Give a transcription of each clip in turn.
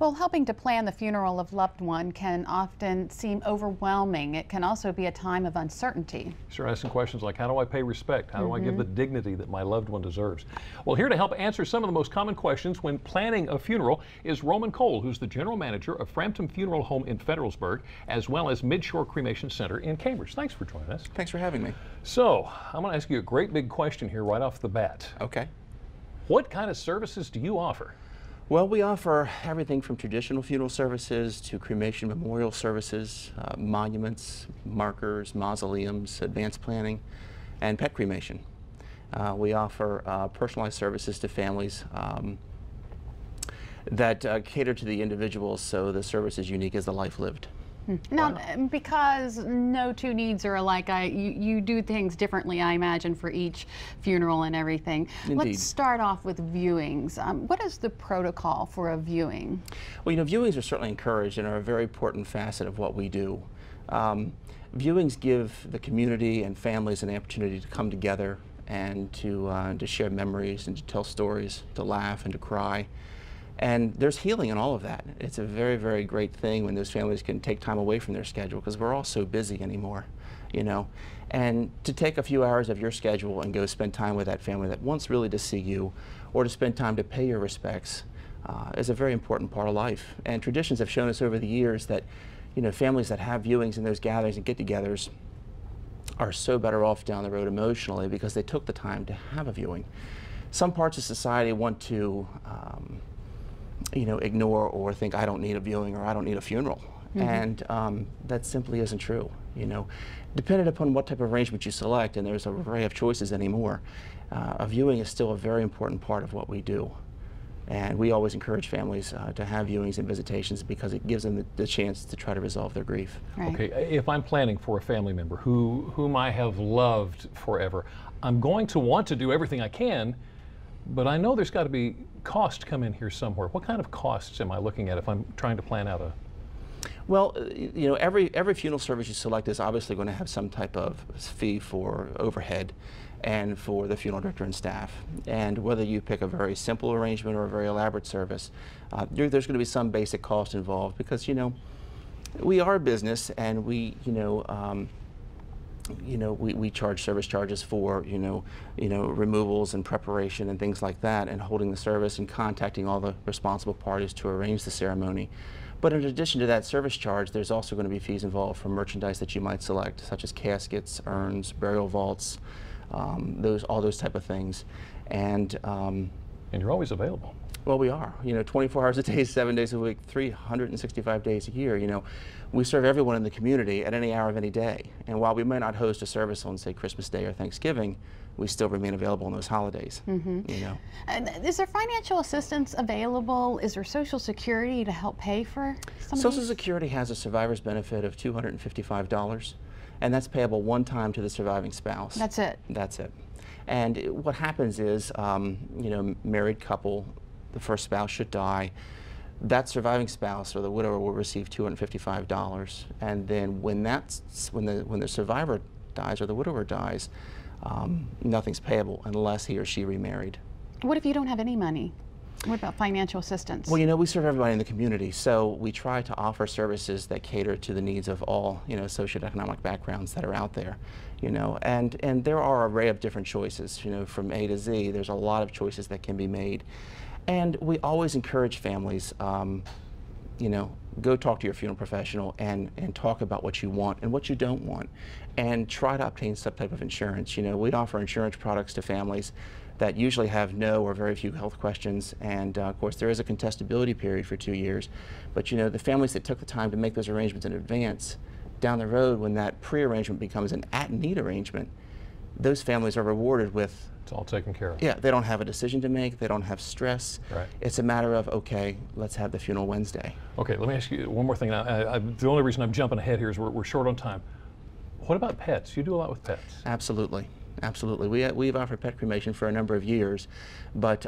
Well, helping to plan the funeral of loved one can often seem overwhelming. It can also be a time of uncertainty. Start asking questions like, how do I pay respect? How do I give the dignity that my loved one deserves? Well, here to help answer some of the most common questions when planning a funeral is Roman Cole, who's the general manager of Frampton Funeral Home in Federalsburg, as well as Midshore Cremation Center in Cambridge. Thanks for joining us. Thanks for having me. So, I'm going to ask you a great big question here right off the bat. Okay. What kind of services do you offer? Well, we offer everything from traditional funeral services to cremation memorial services, monuments, markers, mausoleums, advanced planning, and pet cremation. We offer personalized services to families that cater to the individuals, so the service is unique as the life lived. Now, because no two needs are alike, you do things differently, I imagine, for each funeral and everything. Indeed. Let's start off with viewings. What is the protocol for a viewing? Well, viewings are certainly encouraged and are a very important facet of what we do. Viewings give the community and families an opportunity to come together and to share memories and to tell stories, to laugh and to cry. And there's healing in all of that. It's a very, very great thing when those families can take time away from their schedule, because we're all so busy anymore, And to take a few hours of your schedule and go spend time with that family that wants really to see you, or to spend time to pay your respects, is a very important part of life. And traditions have shown us over the years that, families that have viewings and those gatherings and get-togethers are so better off down the road emotionally because they took the time to have a viewing. Some parts of society want to ignore or think I don't need a viewing or I don't need a funeral. And that simply isn't true. Depending upon what type of arrangement you select, and there's an array of choices anymore, a viewing is still a very important part of what we do. And we always encourage families to have viewings and visitations because it gives them the chance to try to resolve their grief. Right. Okay, if I'm planning for a family member whom I have loved forever, I'm going to want to do everything I can, but I know there's got to be cost come in here somewhere. What kind of costs am I looking at if I'm trying to plan out a... Well, every funeral service you select is obviously going to have some type of fee for overhead and for the funeral director and staff. And whether you pick a very simple arrangement or a very elaborate service, there's going to be some basic cost involved because, we are a business and we charge service charges for, removals and preparation and things like that, and holding the service and contacting all the responsible parties to arrange the ceremony. But in addition to that service charge, there's also going to be fees involved for merchandise that you might select, such as caskets, urns, burial vaults, all those type of things. And you're always available. Well, we are. 24 hours a day, 7 days a week, 365 days a year. We serve everyone in the community at any hour of any day. And while we may not host a service on, say, Christmas Day or Thanksgiving, we still remain available on those holidays. Is there financial assistance available? Is there Social Security to help pay for some of Social these? Security has a survivor's benefit of $255, and that's payable one time to the surviving spouse. That's it? That's it. And what happens is, married couple, the first spouse should die, that surviving spouse or the widower will receive $255, and then when the survivor dies or the widower dies, nothing's payable unless he or she remarried. What if you don't have any money? What about financial assistance? Well, we serve everybody in the community, so we try to offer services that cater to the needs of all, socioeconomic backgrounds that are out there, and there are an array of different choices, from A to Z. There's a lot of choices that can be made. And we always encourage families, go talk to your funeral professional and talk about what you want and what you don't want, and try to obtain some type of insurance. We offer insurance products to families that usually have no or very few health questions, and of course there is a contestability period for 2 years, but the families that took the time to make those arrangements in advance, down the road when that pre-arrangement becomes an at-need arrangement, those families are rewarded with... It's all taken care of. Yeah, they don't have a decision to make, they don't have stress. Right. It's a matter of, okay, let's have the funeral Wednesday. Okay, let me ask you one more thing. The only reason I'm jumping ahead here is we're short on time. What about pets? You do a lot with pets. Absolutely. Absolutely. We've offered pet cremation for a number of years, but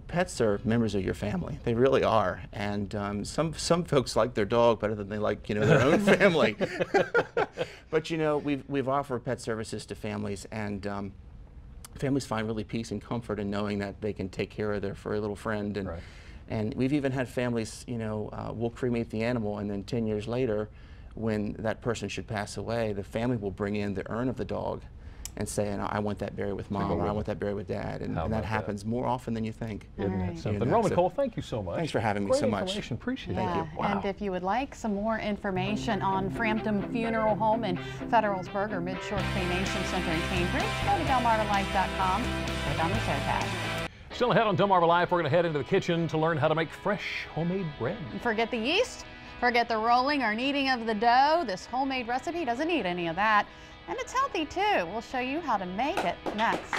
pets are members of your family. They really are. And some folks like their dog better than they like their own family. But we've offered pet services to families, and families find really peace and comfort in knowing that they can take care of their furry little friend, and right. And we've even had families, you know, we'll cremate the animal, and then 10 years later, when that person should pass away, the family will bring in the urn of the dog and say, I want that buried with Mom, or I want that buried with Dad. And that happens more often than you think. Isn't that something? You know, Roman Cole, thank you so much. Thanks for having me Great so much. information. Appreciate it. Yeah. Thank you. Wow. And if you would like some more information on Frampton Funeral Home in Federalsburg or Midshore Cremation Center in Cambridge, go to delmarvalife.com. Click on the show tab. Still ahead on Delmarva Life, we're going to head into the kitchen to learn how to make fresh homemade bread. Forget the yeast, forget the rolling or kneading of the dough. This homemade recipe doesn't need any of that. And it's healthy too. We'll show you how to make it next.